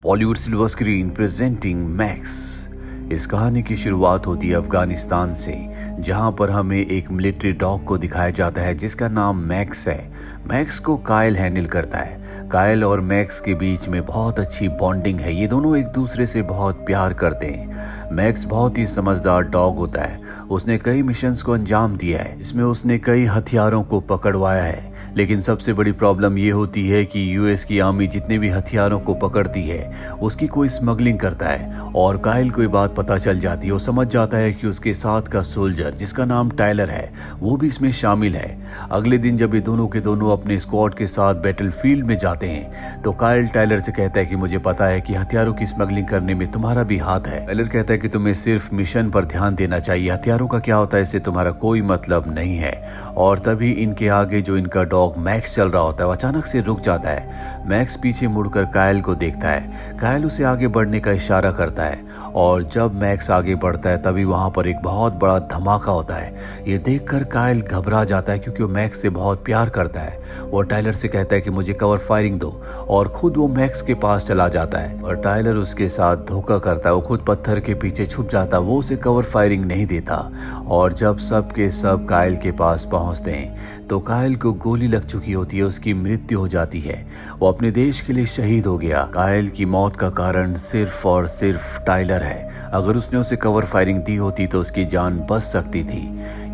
Bollywood silver screen presenting max. इस कहानी की शुरुआत होती है अफगानिस्तान से, जहां पर हमें एक मिलिट्री डॉग को दिखाया जाता है जिसका नाम मैक्स है। मैक्स को कायल हैंडल करता है। कायल और मैक्स के बीच में बहुत अच्छी बॉन्डिंग है, ये दोनों एक दूसरे से बहुत प्यार करते हैं। मैक्स बहुत ही समझदार डॉग होता है। उसने कई मिशंस को अंजाम दिया है, इसमें उसने कई हथियारों को पकड़वाया है। लेकिन सबसे बड़ी प्रॉब्लम ये होती है कि यूएस की आर्मी जितने भी हथियारों को पकड़ती है उसकी कोई स्मगलिंग करता है और कायल को ये बात पता चल जाती है। वो समझ जाता है कि उसके साथ का सोल्जर जिसका नाम टायलर है वो भी इसमें शामिल है। अगले दिन जब ये दोनों के दोनों अपने स्क्वाड के साथ बैटलफील्ड में जाते हैं तो कायल टायलर से कहता है कि मुझे पता है कि हथियारों की स्मगलिंग करने में तुम्हारा भी हाथ है। टायलर कहता है कि तुम्हें सिर्फ मिशन पर ध्यान देना चाहिए, हथियारों का क्या होता है इससे तुम्हारा कोई मतलब नहीं है। और तभी इनके आगे जो इनका डॉग मैक्स चल रहा होता है वो अचानक से रुक जाता है। मैक्स पीछे मुड़कर कायल को देखता है। कायल उसे आगे बढ़ने का इशारा करता है और जब मैक्स आगे बढ़ता है तभी वहां पर एक बहुत बड़ा धमाका होता है। ये देखकर कायल घबरा जाता है क्योंकि वो मैक्स से बहुत प्यार करता है। वो टायलर से कहता है कि मुझे कवर फायरिंग दो और खुद वो मैक्स के पास चला जाता है और टायलर उसके साथ धोखा करता है। वो खुद पत्थर के पीछे छुप जाता है, वो उसे कवर फायरिंग नहीं देता। और जब सब के सब कायल के पास पहुंचते हैं तो कायल को गोली लग चुकी होती है, उसकी मृत्यु हो जाती है। वो अपने देश के लिए शहीद हो गया। कायल की मौत का कारण सिर्फ और सिर्फ टायलर है। अगर उसने उसे कवर फायरिंग दी होती तो उसकी जान बच सकती थी।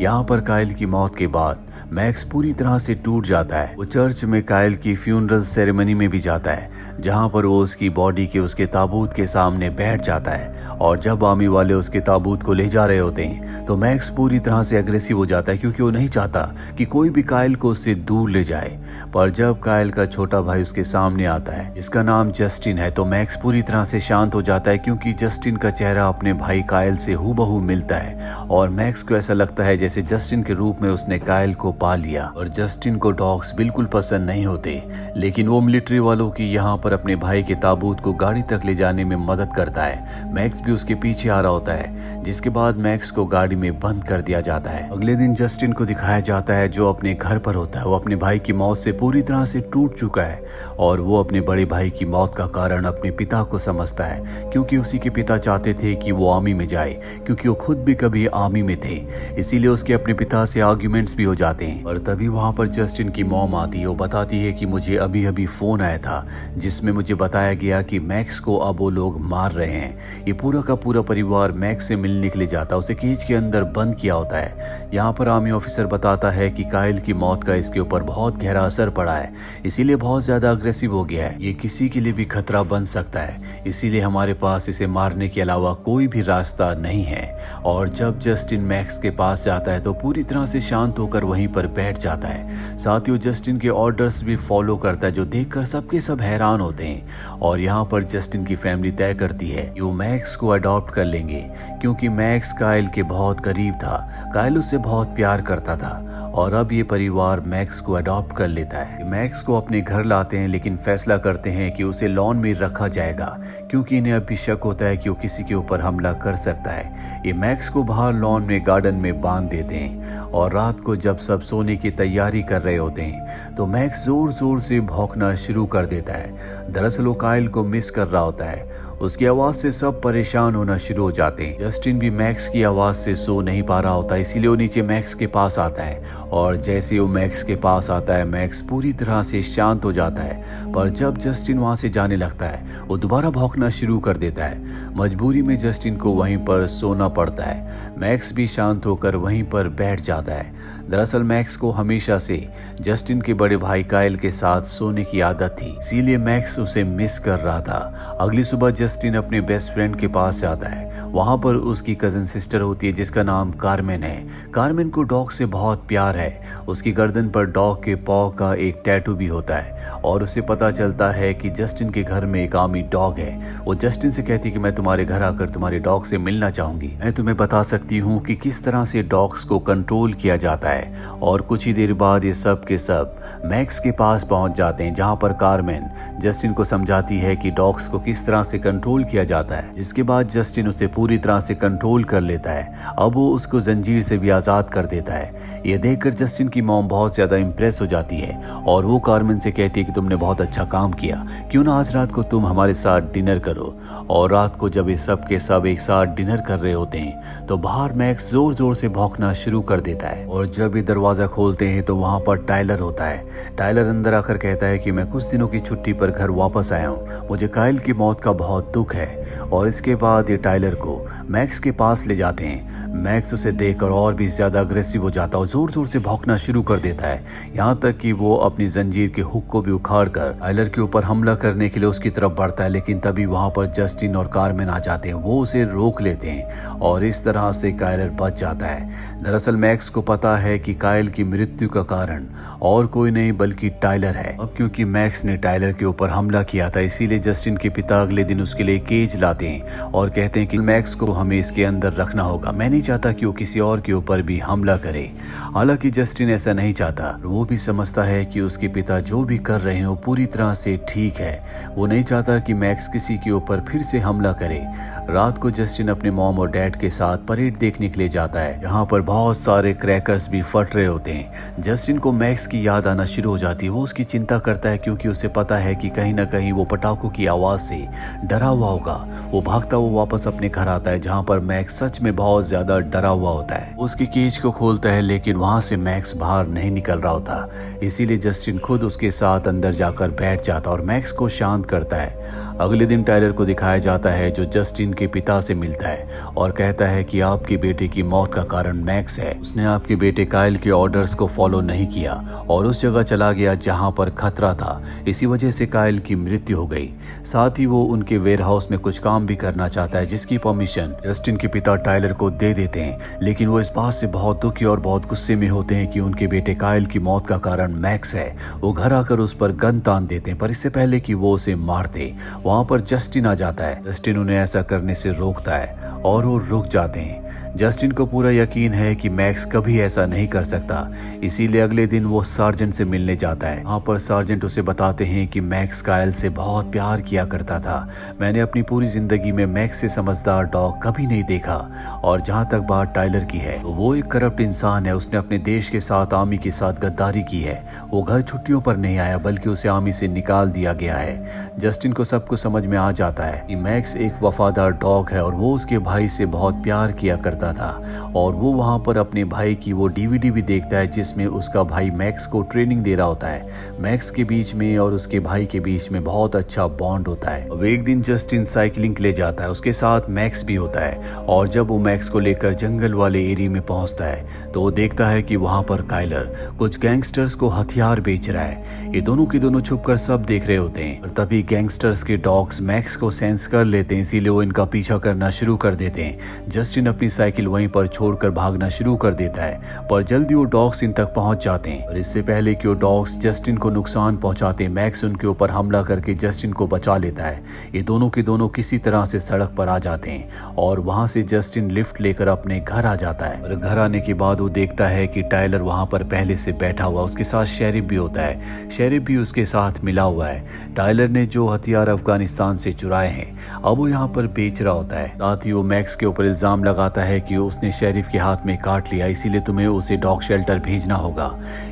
यहाँ पर कायल की मौत के बाद मैक्स पूरी तरह से टूट जाता है। वो चर्च में कायल की फ्यूनरल सेरेमनी में भी जाता है जहां पर वो उसकी बॉडी के उसके ताबूत के सामने बैठ जाता है। और जब आर्मी वाले उसके ताबूत को ले जा रहे होते हैं तो मैक्स पूरी तरह से एग्रेसिव हो जाता है क्योंकि वो नहीं चाहता कि कोई भी कायल को उससे दूर ले जाए। पर जब कायल का छोटा भाई उसके सामने आता है जिसका नाम जस्टिन है तो मैक्स पूरी तरह से शांत हो जाता है क्योंकि जस्टिन का चेहरा अपने भाई कायल से हूबहू मिलता है और मैक्स को ऐसा लगता है जैसे जस्टिन के रूप में उसने कायल को पा लिया। और जस्टिन को डॉग्स बिल्कुल पसंद नहीं होते, लेकिन वो मिलिट्री वालों की यहाँ पर अपने भाई के ताबूत को गाड़ी तक ले जाने में मदद करता है। मैक्स भी उसके पीछे आ रहा होता है, जिसके बाद मैक्स को गाड़ी में बंद कर दिया जाता है। अगले दिन जस्टिन को दिखाया जाता है जो अपने घर पर होता है। वो अपने भाई की मौत से पूरी तरह से टूट चुका है और वो अपने बड़े भाई की मौत का कारण अपने पिता को समझता है क्योंकि उसी के पिता चाहते थे कि वो आर्मी में जाए, क्योंकि वो खुद भी कभी आर्मी में थे। इसीलिए उसके अपने पिता से आर्ग्यूमेंट्स भी हो जाते हैं। और तभी वहां पर जस्टिन की मॉम आती है। वो बताती है कि मुझे अभी अभी फोन आया था जिसमें मुझे बताया गया कि मैक्स को अब वो लोग मार रहे हैं। ये पूरा का पूरा परिवार मैक्स से मिलने के लिए जाता है। उसे केज के अंदर बंद किया होता है। यहाँ पर आर्मी ऑफिसर बताता है कि कायल की मौत का इसके ऊपर बहुत गहरा असर पड़ा है, इसीलिए बहुत ज्यादा अग्रेसिव हो गया है। ये किसी के लिए भी खतरा बन सकता है, इसीलिए हमारे पास इसे मारने के अलावा कोई भी रास्ता नहीं है। और जब जस्टिन मैक्स के पास जाता है तो पूरी तरह से शांत होकर वहीं पर बैठ जाता है। साथ ही वो जस्टिन के ऑर्डर्स भी फॉलो करता है जो देखकर सबके सब हैरान होते हैं। और यहाँ पर जस्टिन की फैमिली तय करती है कि वो मैक्स को अडॉप्ट कर लेंगे क्योंकि मैक्स कायल के बहुत करीब था। कायल उससे बहुत प्यार करता था और अब ये परिवार मैक्स को अडॉप्ट कर लेता है। मैक्स को अपने घर लाते हैं लेकिन फैसला करते हैं कि उसे लॉन में रखा जाएगा क्योंकि इन्हें अभी शक होता है कि वो किसी के ऊपर हमला कर सकता है। ये मैक्स को बाहर लॉन में गार्डन में बांध देते हैं और रात को जब सब सोने की तैयारी कर रहे होते हैं तो मैक्स जोर जोर से भौंकना शुरू कर देता है। दरअसल वो कायल को मिस कर रहा होता है। उसकी आवाज से सब परेशान होना शुरू हो जाते हैं। जस्टिन भी मैक्स की आवाज से सो नहीं पा रहा होता, इसीलिए वो नीचे मैक्स के पास आता है और जैसे वो मैक्स के पास आता है मैक्स पूरी तरह से शांत हो जाता है। पर जब जस्टिन वहां से जाने लगता है वो दोबारा भौंकना शुरू कर देता है। मजबूरी में जस्टिन को वहीं पर सोना पड़ता है। मैक्स भी शांत होकर वहीं पर बैठ जाता है। दरअसल मैक्स को हमेशा से जस्टिन के बड़े भाई कायल के साथ सोने की आदत थी, इसीलिए मैक्स उसे मिस कर रहा था। अगली सुबह जस्टिन अपने बेस्ट फ्रेंड के पास जाता है। वहां पर उसकी कजिन सिस्टर होती है जिसका नाम कार्मेन है। कार्मेन को डॉग से बहुत प्यार है। उसकी गर्दन पर डॉग के पॉ का एक टैटू भी होता है और उसे पता चलता है कि जस्टिन के घर में एक आर्मी डॉग है। वो जस्टिन से कहती है कि मैं तुम्हारे घर आकर तुम्हारे डॉग से मिलना चाहूंगी। मैं तुम्हें बता सकती हूँ कि किस तरह से डॉग्स को कंट्रोल किया जाता है और कुछ ही देर बाद ये सब के सब मैक्स के पास पहुंच जाते हैं, जहां पर कार्मेन जस्टिन को समझाती है कि डॉग्स को किस तरह से कंट्रोल किया जाता है, जिसके बाद जस्टिन उसे पूरी तरह से कंट्रोल कर लेता है। अब वो उसको जंजीर से भी आज़ाद कर देता है। ये देखकर जस्टिन की मॉम बहुत ज़्यादा इम्प्रेस हो जाती है और वो कार्मेन से कहती है कि तुमने बहुत अच्छा काम किया, क्यों ना आज रात को तुम हमारे साथ डिनर करो। और रात को जब ये सब के सब एक साथ डिनर कर रहे होते हैं तो बाहर मैक्स जोर जोर से भौंकना शुरू कर देता है और जब ये दरवाज़ा खोलते हैं तो वहाँ पर टाइलर होता है। टाइलर अंदर आकर कहता है कि मैं कुछ दिनों की छुट्टी पर घर वापस आया हूँ, मुझे काइल की मौत का बहुत दुख है। और इसके बाद ये टाइलर को मैक्स के पास ले जाते हैं। मैक्स उसे देखकर और भी ज्यादा अग्रेसिव हो जाता है और जोर जोर से भौंकना शुरू कर देता है, यहाँ तक कि वो अपनी जंजीर के हुक को भी उखाड़कर टाइलर के ऊपर हमला करने के लिए उसकी तरफ बढ़ता है। लेकिन तभी वहाँ पर जस्टिन और कार्मेन आ जाते हैं, वो उसे रोक लेते हैं और इस तरह से काइलर बच जाता है। दरअसल मैक्स को पता है कि काइल की मृत्यु का कारण और कोई नहीं बल्कि टाइलर है। अब क्योंकि मैक्स ने टाइलर के ऊपर हमला किया था, इसीलिए जस्टिन के पिता अगले दिन उसके लिए केज लाते हैं और कहते हैं कि मैक्स को हमें इसके अंदर रखना होगा, मैं नहीं चाहता कि वो किसी और के ऊपर भी हमला करे। हालांकि जस्टिन ऐसा नहीं चाहता, वो भी समझता है कि उसके पिता जो भी कर रहे हैं वो पूरी तरह से ठीक है। वो नहीं चाहता कि मैक्स किसी के ऊपर फिर से हमला करे। रात को जस्टिन अपने मॉम और डैड के साथ परेड देखने के लिए जाता है, जहाँ पर बहुत सारे क्रैकर्स भी फट रहे होते हैं। जस्टिन को मैक्स की याद आना शुरू हो जाती है। वो उसकी चिंता करता है क्योंकि उसे पता है कि कहीं ना कहीं वो पटाखों की आवाज से डरा हुआ होगा। वो भागता हुआ वापस अपने घर आता है, जहाँ पर मैक्स सच में बहुत ज्यादा डरा हुआ होता है। उसकी केज को खोलता है लेकिन वहां से मैक्स बाहर नहीं निकल रहा होता, इसीलिए जस्टिन खुद उसके साथ अंदर जाकर बैठ जाता और मैक्स को शांत करता है। अगले दिन टाइलर को दिखाया जाता है जो जस्टिन के पिता से मिलता है और कहता है कि आपके बेटे की मौत का कारण मैक्स है। उसने आपके बेटे काइल के ऑर्डर्स को फॉलो नहीं किया और उस जगह चला गया जहां पर खतरा था, इसी वजह से काइल की मृत्यु हो गई। साथ ही वो उनके वेयरहाउस में कुछ काम भी करना चाहता है, जिसकी परमिशन जस्टिन के पिता टाइलर को दे देते हैं। लेकिन वो इस बात से बहुत दुखी और बहुत गुस्से में होते हैं कि उनके बेटे काइल की मौत का कारण मैक्स है। वो घर आकर उस पर गन तान देते हैं, पर इससे पहले कि वो उसे मार दे वहां पर जस्टिन आ जाता है। जस्टिन उन्हें ऐसा करने से रोकता है और वो रुक जाते हैं। जस्टिन को पूरा यकीन है कि मैक्स कभी ऐसा नहीं कर सकता, इसीलिए अगले दिन वो सार्जेंट से मिलने जाता है। वहाँ पर सार्जेंट उसे बताते हैं कि मैक्स काइल से बहुत प्यार किया करता था। मैंने अपनी पूरी जिंदगी में मैक्स से समझदार डॉग कभी नहीं देखा। और जहाँ तक बात टाइलर की है, तो वो एक करप्ट इंसान है। उसने अपने देश के साथ आर्मी के साथ गद्दारी की है। वो घर छुट्टियों पर नहीं आया बल्कि उसे आर्मी से निकाल दिया गया है। जस्टिन को सब कुछ समझ में आ जाता है कि मैक्स एक वफादार डॉग है और वो उसके भाई से बहुत प्यार किया करता था। और वो वहां पर अपने भाई की वो डीवीडी भी देखता है जिसमें उसका भाई मैक्स को ट्रेनिंग दे रहा होता है। मैक्स के बीच में और उसके भाई के बीच में बहुत अच्छा बॉन्ड होता है। अब एक दिन जस्टिन साइकिलिंग के लिए जाता है, उसके साथ मैक्स भी होता है। और जब वो मैक्स को लेकर जंगल वाले एरिया में पहुंचता है तो वो देखता है कि वहां पर काइलर कुछ गैंगस्टर्स को हथियार बेच रहा है। ये दोनों के दोनों छुपकर सब देख रहे होते हैं और तभी गैंगस्टर्स के डॉग्स मैक्स को सेंस कर लेते हैं, इसीलिए वो इनका पीछा करना शुरू कर देते हैं। जस्टिन अपनी साइकिल वहीं पर छोड़कर भागना शुरू कर देता है, पर जल्दी वो डॉग्स इन तक पहुंच जाते हैं और इससे पहले कि वो डॉग्स जस्टिन को नुकसान पहुंचाते, मैक्स उनके ऊपर हमला करके जस्टिन को बचा लेता है। ये दोनों के दोनों किसी तरह से सड़क पर आ जाते हैं और वहां से जस्टिन लिफ्ट लेकर अपने घर आ जाता है। और घर आने के बाद वो देखता है कि टाइलर वहां पर पहले से बैठा हुआ, उसके साथ शेरिफ भी होता है। शेरिफ भी उसके साथ मिला हुआ है। टाइलर ने जो हथियार अफगानिस्तान से चुराए हैं अब वो यहाँ पर बेच रहा होता है। साथ ही वो मैक्स के ऊपर इल्जाम लगाता है कि उसने शेरिफ के हाथ में काट लिया, इसीलिए तुम्हें उसे डॉग शेल्टर भेजना होगा।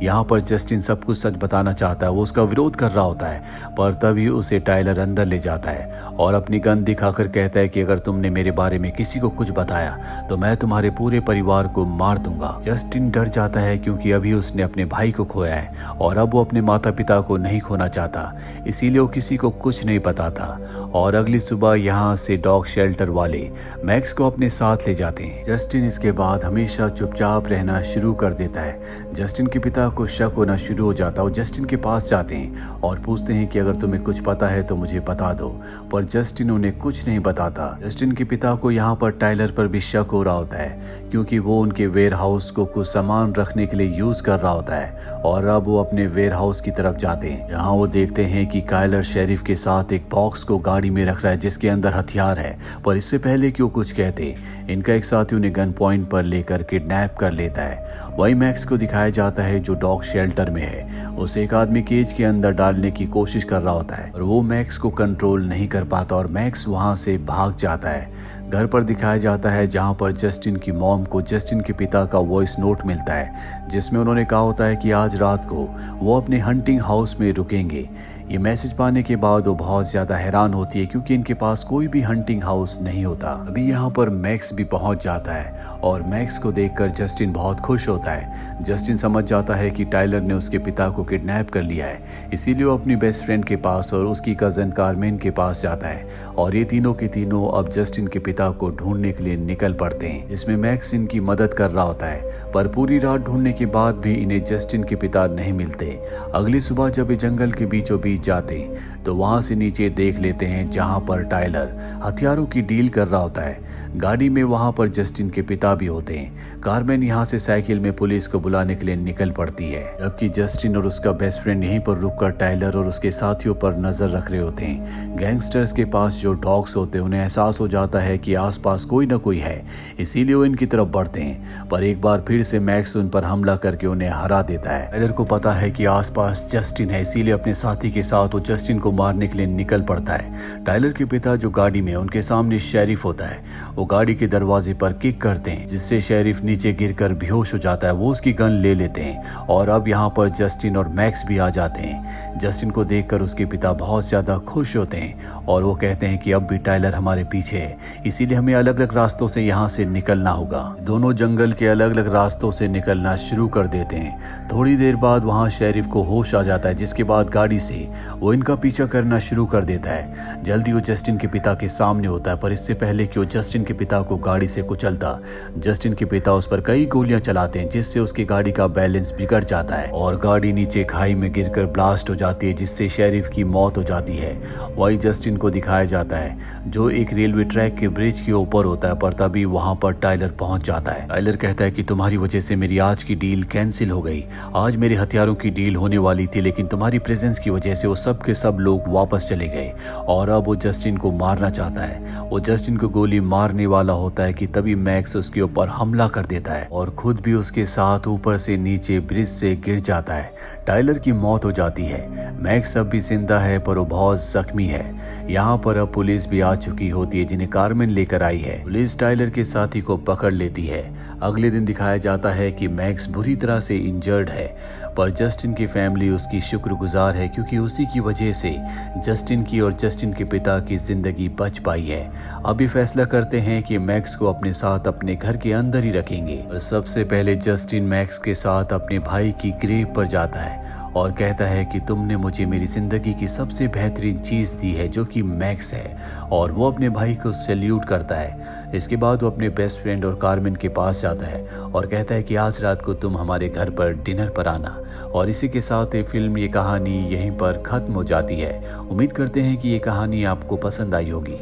यहाँ पर जस्टिन सब कुछ सच बताना चाहता है, वो उसका विरोध कर रहा होता है, पर तभी उसे टाइलर अंदर ले जाता है और अपनी गन दिखाकर कहता है कि अगर तुमने मेरे बारे में किसी को कुछ बताया तो मैं तुम्हारे पूरे परिवार को मार दूंगा। जस्टिन डर जाता है क्योंकि अभी उसने अपने भाई को खोया है और अब वो अपने माता पिता को नहीं खोना चाहता, इसीलिए वो किसी को कुछ नहीं बताता। और अगली सुबह यहाँ से डॉग शेल्टर वाले मैक्स को अपने साथ ले जाते हैं। जस्टिन इसके बाद हमेशा चुपचाप रहना शुरू कर देता है। जस्टिन के पिता को शक होना शुरू हो जाता है और जस्टिन के पास जाते हैं और पूछते हैं कि अगर तुम्हें कुछ पता है तो मुझे बता दो, पर जस्टिन उन्हें कुछ नहीं बताता। जस्टिन के पिता को यहाँ पर टाइलर पर भी शक हो रहा होता है क्योंकि वो उनके वेयर हाउस को कुछ सामान रखने के लिए यूज कर रहा होता है और अब वो अपने वेयर हाउस की तरफ जाते हैं। यहाँ वो देखते हैं कि काइलर शेरिफ के साथ एक बॉक्स को गाड़ी में रख रहा है जिसके अंदर हथियार है, पर इससे पहले कि वो कुछ कहते इनका एक साथ साथ ही उन्हें गन पॉइंट पर लेकर किडनैप कर लेता है। वही मैक्स को दिखाया जाता है जो डॉग शेल्टर में है। उसे एक आदमी केज के अंदर डालने की कोशिश कर रहा होता है और वो मैक्स को कंट्रोल नहीं कर पाता और मैक्स वहां से भाग जाता है। घर पर दिखाया जाता है जहां पर जस्टिन की मॉम को जस्टिन के पिता का वॉइस नोट मिलता है जिसमें उन्होंने कहा होता है कि आज रात को वो अपने हंटिंग हाउस में रुकेंगे। ये मैसेज पाने के बाद वो बहुत ज्यादा हैरान होती है क्योंकि इनके पास कोई भी हंटिंग हाउस नहीं होता। अभी यहाँ पर मैक्स भी पहुंच जाता है और मैक्स को देखकर जस्टिन बहुत खुश होता है। जस्टिन समझ जाता है कि टाइलर ने उसके पिता को किडनैप कर लिया है, इसीलिए वो अपनी बेस्ट फ्रेंड के पास और उसकी कजन कार्मेन के पास जाता है और ये तीनों के तीनों अब जस्टिन के पिता को ढूंढने के लिए निकल पड़ते हैं, जिसमें मैक्स इनकी मदद कर रहा होता है। पर पूरी रात ढूंढने के बाद भी इन्हें जस्टिन के पिता नहीं मिलते। अगली सुबह जब ये जंगल के बीचों बीच जाते तो वहां से नीचे देख लेते हैं जहां पर टाइलर हथियारों की डील कर रहा होता है। गाड़ी में वहां पर जस्टिन के पिता भी होते हैं। कार्मेन यहां से साइकिल में पुलिस को बुलाने के लिए निकल पड़ती है, जबकि जस्टिन और उसका बेस्ट फ्रेंड यहीं पर रुककर टाइलर और उसके साथियों पर नजर रख रहे होते हैं। गैंगस्टर्स के पास जो डॉग्स होते हैं उन्हें एहसास हो जाता है कि आसपास कोई ना कोई है, इसीलिए वो इनकी तरफ बढ़ते हैं। पर एक बार फिर से मैक्स उन पर हमला करके उन्हें हरा देता है। टाइलर को पता है कि आसपास जस्टिन है, इसीलिए अपने साथी के साथ वो जस्टिन को मारने के लिए निकल पड़ता है। टाइलर के पिता जो गाड़ी में उनके सामने शेरिफ होता है, वो गाड़ी के दरवाजे पर किक करते हैं जिससे शेरिफ नीचे गिरकर बेहोश हो जाता है। वो उसकी गन ले लेते हैं और अब यहाँ पर जस्टिन और मैक्स भी आ जाते हैं। जस्टिन को देखकर उसके पिता बहुत ज्यादा खुश होते हैं और वो कहते हैं कि अब भी टाइलर हमारे पीछे है, इसीलिए हमें अलग अलग रास्तों से यहाँ से निकलना होगा। दोनों जंगल के अलग अलग रास्तों से निकलना शुरू कर देते हैं। थोड़ी देर बाद वहाँ शेरिफ को होश आ जाता है, जिसके बाद गाड़ी से वो इनका पीछा करना शुरू कर देता है। जल्दी वो जस्टिन के पिता के सामने होता है, पर इससे पहले कि वो जस्टिन के पिता को गाड़ी से कुचलता, जस्टिन के पिता उस पर कई गोलियां चलाते हैं जिससे उसकी गाड़ी का बैलेंस बिगड़ जाता है और गाड़ी नीचे खाई में गिरकर ब्लास्ट हो जाती है, जिससे शेरिफ की मौत हो जाती है। वही जस्टिन को दिखाया जाता है जो एक रेलवे ट्रैक के ब्रिज के ऊपर होता है, पर तभी वहां पर टाइलर पहुंच जाता है। टाइलर कहता है कि तुम्हारी वजह से मेरी आज की डील कैंसिल हो गई। आज मेरे हथियारों की डील होने वाली थी, लेकिन तुम्हारी प्रेजेंस की वजह से वो सब के सब लोग वापस चले गए और अब वो जस्टिन को मारना चाहता है। वो जस्टिन को गोली मारने वाला होता है कि तभी मैक्स उसके ऊपर हमला कर देता है और खुद भी उसके साथ ऊपर से नीचे ब्रिज से गिर जाता है। टाइलर की मौत हो जाती है। मैक्स अब भी जिंदा है पर वो बहुत जख्मी है। यहाँ पर अब पुलिस भी आ चुकी होती है जिन्हें कार्मेन लेकर आई है। पुलिस टाइलर के साथी को पकड़ लेती है। अगले दिन दिखाया जाता है कि मैक्स बुरी तरह से इंजर्ड है, पर जस्टिन की फैमिली उसकी शुक्रगुजार है क्योंकि उसी की वजह से जस्टिन की और जस्टिन के पिता की जिंदगी बच पाई है। अभी फैसला करते हैं कि मैक्स को अपने साथ अपने घर के अंदर ही रखेंगे। और सबसे पहले जस्टिन मैक्स के साथ अपने भाई की ग्रेव पर जाता है और कहता है कि तुमने मुझे मेरी जिंदगी की सबसे बेहतरीन चीज दी है जो कि मैक्स है, और वो अपने भाई को सैल्यूट करता है। इसके बाद वो अपने बेस्ट फ्रेंड और कार्मेन के पास जाता है और कहता है कि आज रात को तुम हमारे घर पर डिनर पर आना। और इसी के साथ ये फिल्म, ये कहानी यहीं पर खत्म हो जाती है। उम्मीद करते हैं कि ये कहानी आपको पसंद आई होगी।